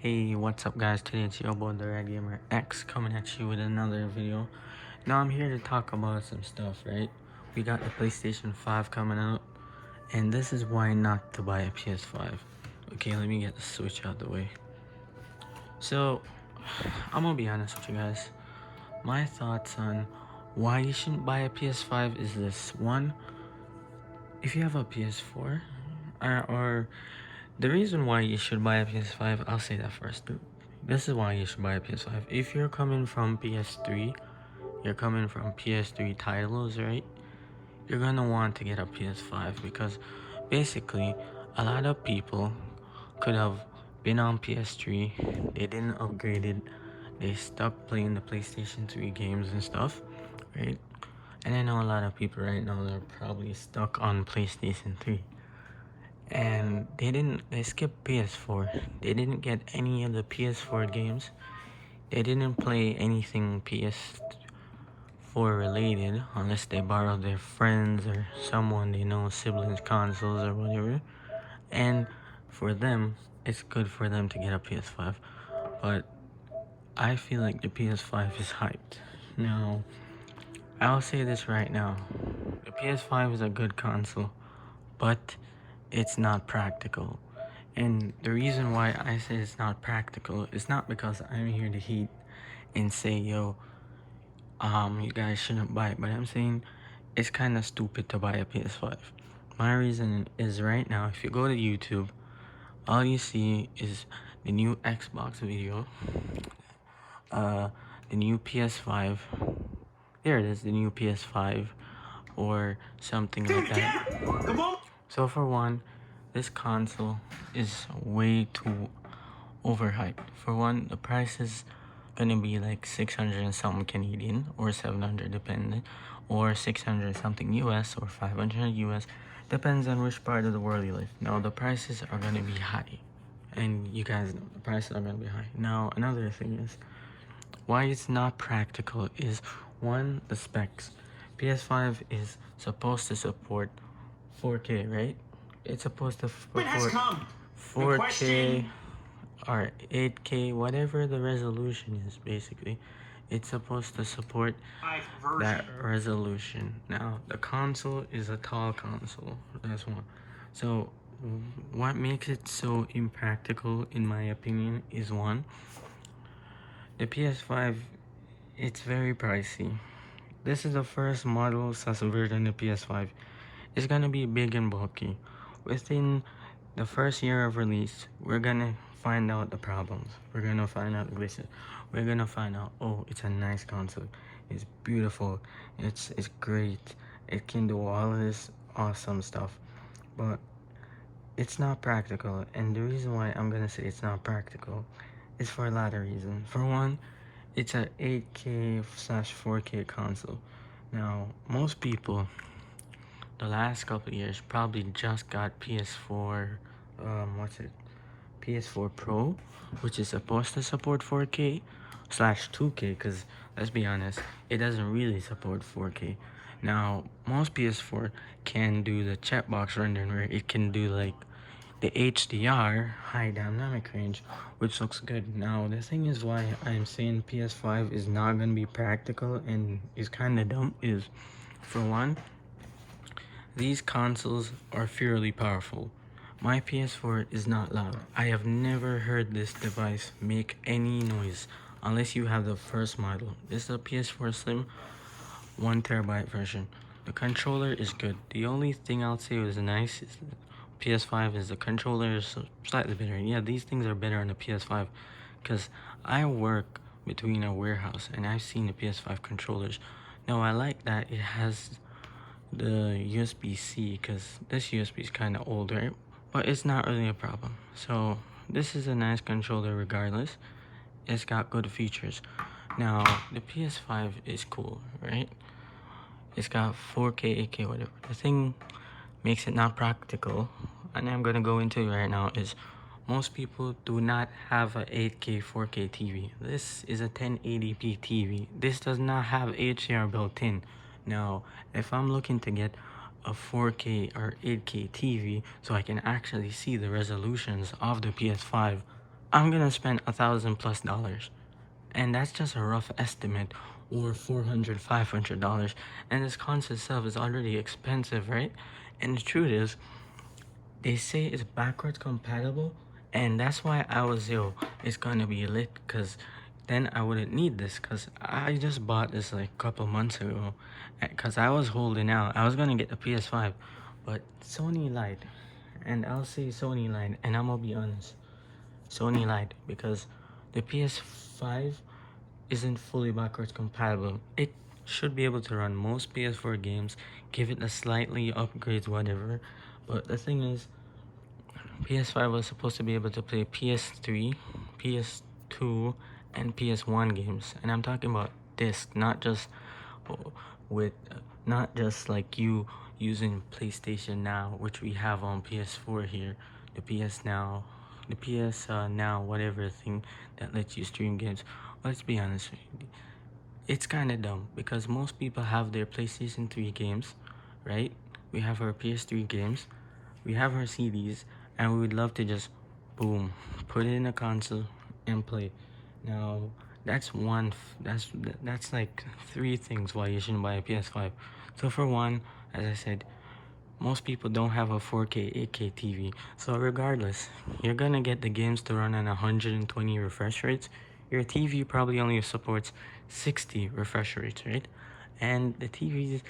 Hey, what's up guys? Today it's your boy the Red Gamer X coming at you with another video. Now I'm here to talk about some stuff, right? We got the PlayStation 5 coming out, and this is why not to buy a PS5. Okay, let me get the Switch out the way. So, I'm gonna be honest with you guys. My thoughts on why you shouldn't buy a PS5 is this. One, if you have a PS4, or the reason why you should buy a PS5, I'll say that first. This is why you should buy a PS5. If you're coming from PS3, you're coming from PS3 titles, right? You're gonna want to get a PS5 because basically a lot of people could have been on PS3, they didn't upgrade it, they stuck playing the PlayStation 3 games and stuff, right? And I know a lot of people right now they're probably stuck on PlayStation 3. And they skipped PS4. They didn't get any of the PS4 games. They didn't play anything PS4 related unless they borrowed their friends or someone they know, siblings consoles or whatever. And for them, it's good for them to get a PS5. But I feel like the PS5 is hyped. Now, I'll say this right now. The PS5 is a good console, but it's not practical. And the reason why I say it's not practical is not because I'm here to hate and say, yo, you guys shouldn't buy it, but I'm saying it's kind of stupid to buy a PS5. My reason is right now, if you go to YouTube, all you see is the new Xbox video, the new PS5. There it is, the new PS5, or something like that. So for one, this console is way too overhyped. For one, the price is gonna be like 600 and something Canadian or 700 depending, or 600 something US or 500 US, depends on which part of the world you live. Now the prices are gonna be high, and you guys know the prices are gonna be high. Now another thing is why it's not practical is one, the specs. PS5 is supposed to support 4K, right? It's supposed to support 4K or 8K, whatever the resolution is, basically. It's supposed to support that resolution. Now, the console is a tall console. That's one. So, what makes it so impractical, in my opinion, is one, the PS5, it's very pricey. This is the first model slash version of the PS5. It's gonna be big and bulky. Within the first year of release, we're gonna find out the problems. We're gonna find out glitches. We're gonna find out, oh, it's a nice console. It's beautiful. It's great. It can do all of this awesome stuff. But it's not practical. And the reason why I'm gonna say it's not practical is for a lot of reasons. For one, it's a 8K slash 4K console. Now, most people the last couple of years probably just got PS4, PS4 Pro, which is supposed to support 4K slash 2K, because let's be honest, it doesn't really support 4K. Now, most PS4 can do the checkbox rendering where it can do like the HDR, high dynamic range, which looks good. Now, the thing is why I'm saying PS5 is not going to be practical and is kind of dumb is, for one, these consoles are fairly powerful. My PS4 is not loud. I have never heard this device make any noise unless you have the first model. This is a PS4 Slim 1TB version. The controller is good. The only thing I'll say is nice is PS5 is the controller is slightly better. Yeah, these things are better on the PS5 because I work between a warehouse and I've seen the PS5 controllers. Now I like that it has the USB-C because this USB is kind of older, but it's not really a problem. So this is a nice controller regardless. It's got good features. Now the PS5 is cool, right? It's got 4K, 8K, whatever. The thing makes it not practical, and I'm gonna go into it right now, is most people do not have a 8K, 4K TV. This is a 1080p TV. This does not have HDR built in. Now, if I'm looking to get a 4K or 8K TV so I can actually see the resolutions of the PS5, I'm gonna spend $1,000+, and that's just a rough estimate, or $400, $500. And this console itself is already expensive, right? And the truth is, they say it's backwards compatible, and that's why I was, it's gonna be lit, because then I wouldn't need this, because I just bought this like a couple months ago, because I was holding out. I was gonna get the PS5, but Sony lied. And I'll say Sony lied, and I'm gonna be honest. Sony lied, because the PS5 isn't fully backwards compatible. It should be able to run most PS4 games, give it a slightly upgrades, whatever. But the thing is, PS5 was supposed to be able to play PS3, PS2, and PS1 games, and I'm talking about disc, not just with, not just like you using PlayStation Now, which we have on PS4 here, the PS Now, the PS Now, whatever thing that lets you stream games. Let's be honest, it's kind of dumb, because most people have their PlayStation 3 games, right? We have our PS3 games, we have our CDs, and we would love to just, boom, put it in a console and play. Now, that's that's like three things why you shouldn't buy a PS5. So for one, as I said, most people don't have a 4K, 8K TV. So regardless, you're gonna get the games to run at 120 refresh rates. Your TV probably only supports 60 refresh rates, right? And the TVs,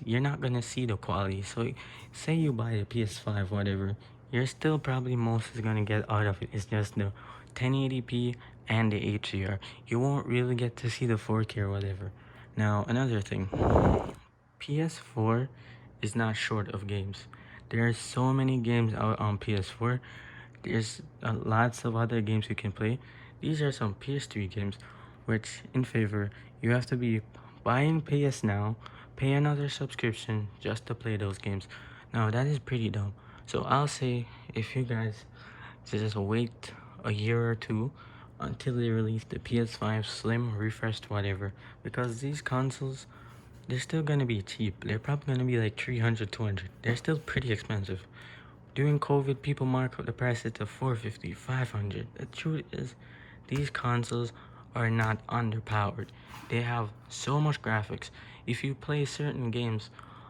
you're not gonna see the quality. So say you buy a PS5, whatever, you're still probably most is gonna get out of it. It's just the 1080p and the HDR. You won't really get to see the 4K or whatever. Now, another thing, PS4 is not short of games. There are so many games out on PS4. There's lots of other games you can play. These are some PS3 games, which in favor, you have to be buying PS Now, pay another subscription just to play those games. Now that is pretty dumb. So I'll say, if you guys just wait a year or two until they release the PS5 Slim, refreshed, whatever, because these consoles, they're still gonna be cheap. They're probably gonna be like 300, 200. They're still pretty expensive. During COVID, people mark up the prices to 450, 500. The truth is, these consoles are not underpowered. They have so much graphics. If you play certain games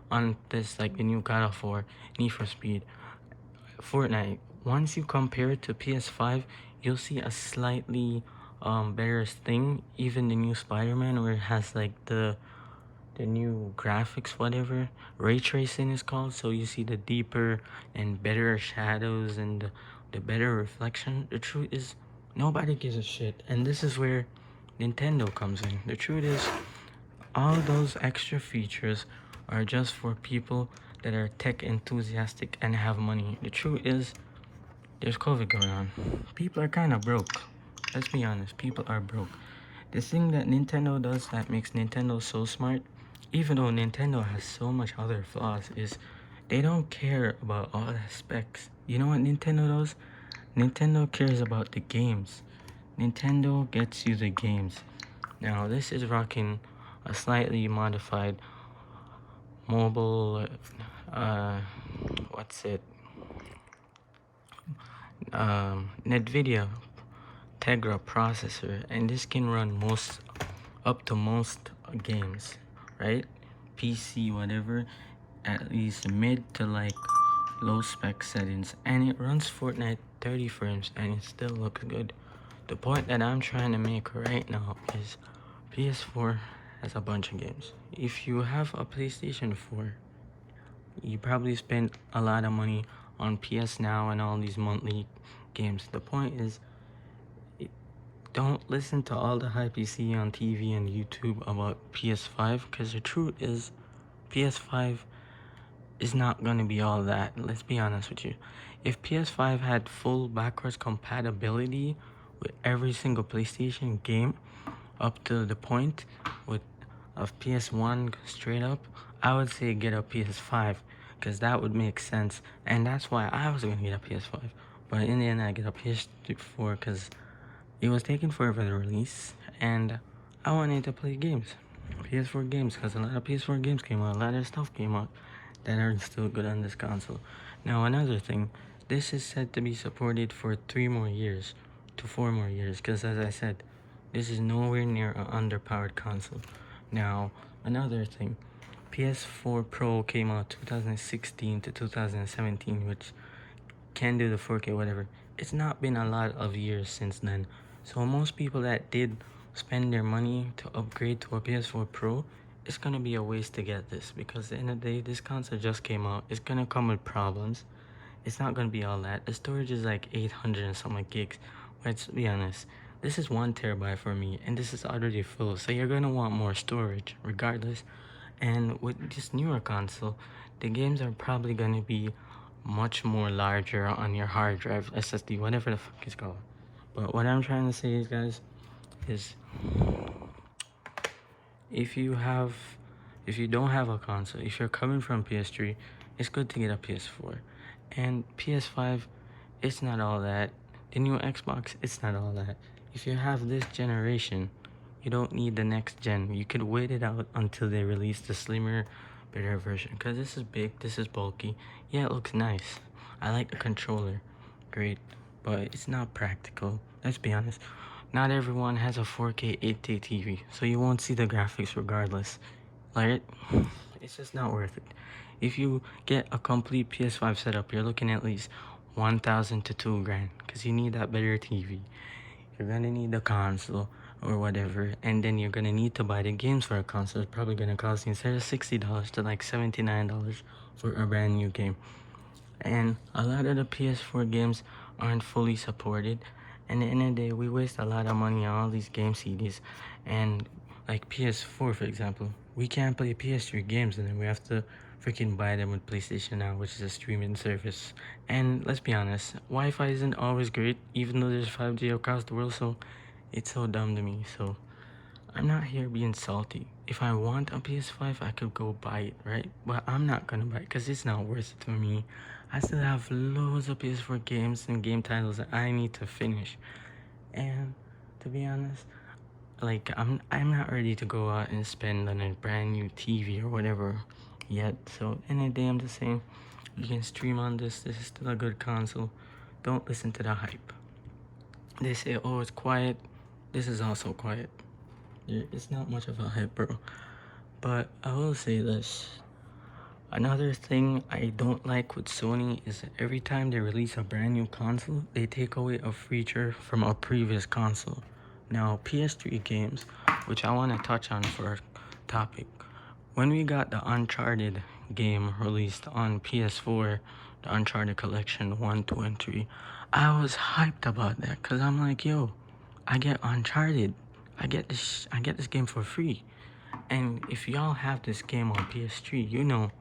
on this, like the new God of War, Need for Speed, Fortnite, once you compare it to PS5, you'll see a slightly better thing. Even the new Spider-Man, where it has like the new graphics, whatever ray tracing is called, so you see the deeper and better shadows and the better reflection. The truth is, nobody gives a shit, and this is where Nintendo comes in. The truth is, all those extra features are just for people that are tech enthusiastic and have money. The truth is, there's COVID going on. People are kind of broke. Let's be honest, people are broke. The thing that Nintendo does that makes Nintendo so smart, even though Nintendo has so much other flaws, is they don't care about all the specs. You know what Nintendo does? Nintendo cares about the games. Nintendo gets you the games. Now, this is rocking a slightly modified mobile, what's it? NVIDIA Tegra processor, and this can run up to most games, right? PC, whatever, at least mid to like low spec settings, and it runs Fortnite 30 frames and it still looks good. The point that I'm trying to make right now is PS4 has a bunch of games. If you have a PlayStation 4, you probably spend a lot of money on PS Now and all these monthly games. The point is, don't listen to all the hype you see on TV and YouTube about PS5, because the truth is, PS5 is not gonna be all that. Let's be honest with you. If PS5 had full backwards compatibility with every single PlayStation game, up to the point with of PS1 straight up, I would say get a PS5, because that would make sense, and that's why I was gonna get a PS5. But in the end, I get a PS4 because it was taking forever to release, and I wanted to play games, PS4 games, because a lot of PS4 games came out, a lot of stuff came out that are still good on this console. Now, another thing, this is said to be supported for 3 more years. to 4 more years, because as I said, this is nowhere near an underpowered console. Now, another thing, PS4 Pro came out 2016 to 2017, which can do the 4K, whatever. It's not been a lot of years since then. So most people that did spend their money to upgrade to a PS4 Pro, it's gonna be a waste to get this, because at the end of the day, this console just came out. It's gonna come with problems. It's not gonna be all that. The storage is like 800 and something gigs. Let's be honest. This is 1 terabyte for me, and this is already full. So you're gonna want more storage, regardless. And with this newer console, the games are probably gonna be much more larger on your hard drive, SSD, whatever the fuck it's called. But what I'm trying to say is, guys, is if you have, if you don't have a console, if you're coming from PS3, it's good to get a PS4. And PS5, it's not all that. The new Xbox, it's not all that. If you have this generation, you don't need the next gen. You could wait it out until they release the slimmer, better version. Because this is big, this is bulky. Yeah, it looks nice. I like the controller. Great. But it's not practical. Let's be honest. Not everyone has a 4K 8K TV, so you won't see the graphics regardless. Like, it's just not worth it. If you get a complete PS5 setup, you're looking at least 1,000 to 2 grand, because you need that better TV. You're gonna need the console or whatever, and then you're gonna need to buy the games for a console. It's probably gonna cost you, instead of $60 to like $79 for a brand new game. And a lot of the PS4 games aren't fully supported. And at the end of the day, we waste a lot of money on all these game CDs. And like PS4, for example, we can't play PS3 games, and then we have to freaking buy them with PlayStation Now, which is a streaming service. And let's be honest, Wi-Fi isn't always great, even though there's 5G across the world. So it's so dumb to me. So I'm not here being salty. If I want a PS5, I could go buy it, right? But I'm not gonna buy it because it's not worth it to me. I still have loads of PS4 games and game titles that I need to finish. And to be honest, like I'm not ready to go out and spend on a brand new TV or whatever yet. So in the day, I'm just saying, you can stream on this. This is still a good console. Don't listen to the hype. They say, oh, it's quiet. This is also quiet. It's not much of a hype, bro. But I will say this. Another thing I don't like with Sony is that every time they release a brand new console, they take away a feature from a previous console. Now, PS3 games, which I want to touch on for a topic. When we got the Uncharted game released on PS4, the Uncharted Collection 1, 2, and 3, I was hyped about that because I'm like, yo, I get Uncharted. I get this game for free. And if y'all have this game on PS3, you know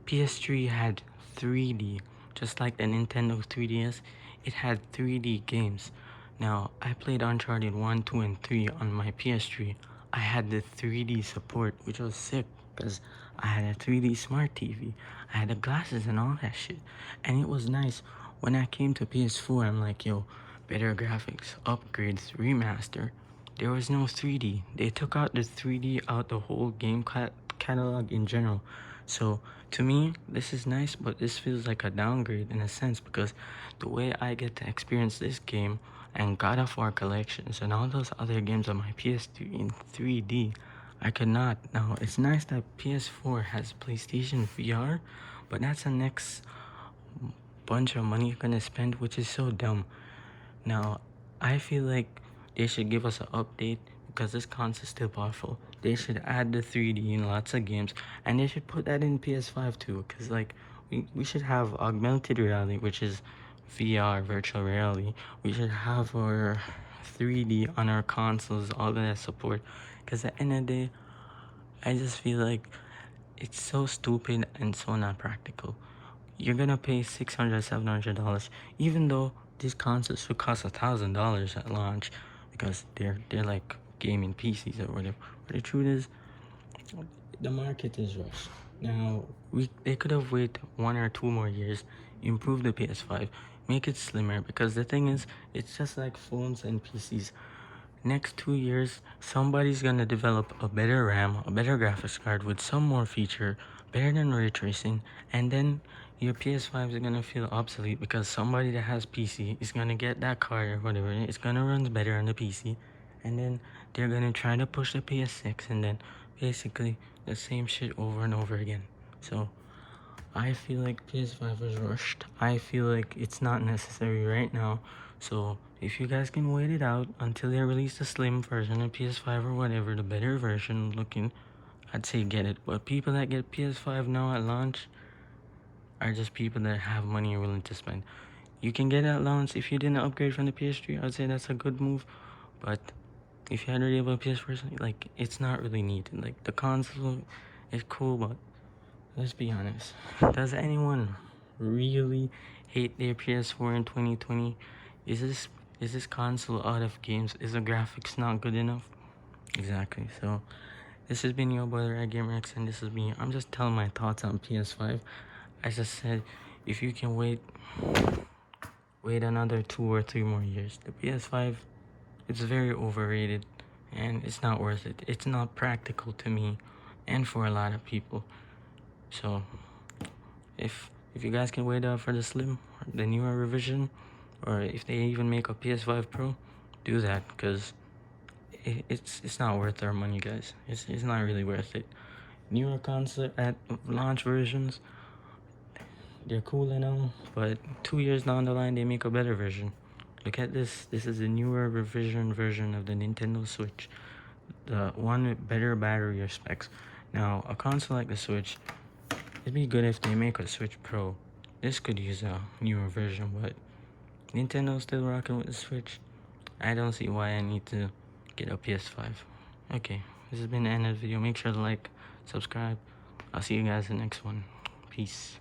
PS3 had 3D, just like the Nintendo 3DS. It had 3D games. Now, I played Uncharted 1, 2, and 3 on my PS3. I had the 3D support, which was sick, because I had a 3D smart TV. I had the glasses and all that shit. And it was nice. When I came to PS4, I'm like, yo, better graphics, upgrades, remaster. There was no 3D. They took out the 3D out the whole game catalog in general. So to me, this is nice, but this feels like a downgrade in a sense, because the way I get to experience this game and God of War collections and all those other games on my PS3 in 3D, I could not. Now, it's nice that PS4 has PlayStation VR, but that's the next bunch of money you're gonna spend, which is so dumb. Now, I feel like they should give us an update, because this console is still powerful. They should add the 3D in lots of games, and they should put that in PS5 too, because like we should have augmented reality, which is VR, virtual reality. We should have our 3D on our consoles, all of that support, because at the end of the day, I just feel like it's so stupid and so not practical. You're gonna pay $600, $700, even though these consoles should cost $1,000 at launch, because they're like gaming PCs or whatever. But the truth is, the market is rushed. Now, they could have waited 1 or 2 more years, improve the PS5, make it slimmer, because the thing is, it's just like phones and PCs. Next 2 years, somebody's gonna develop a better RAM, a better graphics card with some more feature, better than ray tracing, and then your PS5 is gonna feel obsolete because somebody that has PC is gonna get that card or whatever. It's gonna run better on the PC, and then they're gonna try to push the PS6, and then basically the same shit over and over again. So I feel like PS5 was rushed. I feel like it's not necessary right now. So if you guys can wait it out until they release the slim version of PS5 or whatever, the better version looking, I'd say get it. But people that get PS5 now at launch are just people that have money and willing to spend. You can get it at launch if you didn't upgrade from the PS3. I'd say that's a good move. But if you had already have a PS4, like it's not really needed. Like the console is cool, but let's be honest. Does anyone really hate their PS4 in 2020? Is this console out of games? Is the graphics not good enough? Exactly. So this has been your boy Red Gamer X, and this is me. I'm just telling my thoughts on PS5. As I said, if you can wait another 2 or 3 more years. The PS5, it's very overrated, and it's not worth it. It's not practical to me, and for a lot of people. So if you guys can wait out for the slim, the newer revision, or if they even make a PS5 Pro, do that, because it's not worth our money, guys. It's not really worth it. Newer console at launch versions, they're cool and all, but 2 years down the line they make a better version. Look at this. This is the newer revision version of the Nintendo Switch, the one with better battery specs. Now a console like the Switch, it'd be good if they make a Switch Pro. This could use a newer version, but Nintendo's still rocking with the Switch. I don't see why I need to get a PS5. Okay, this has been the end of the video. Make sure to like, subscribe. I'll see you guys in the next one. Peace.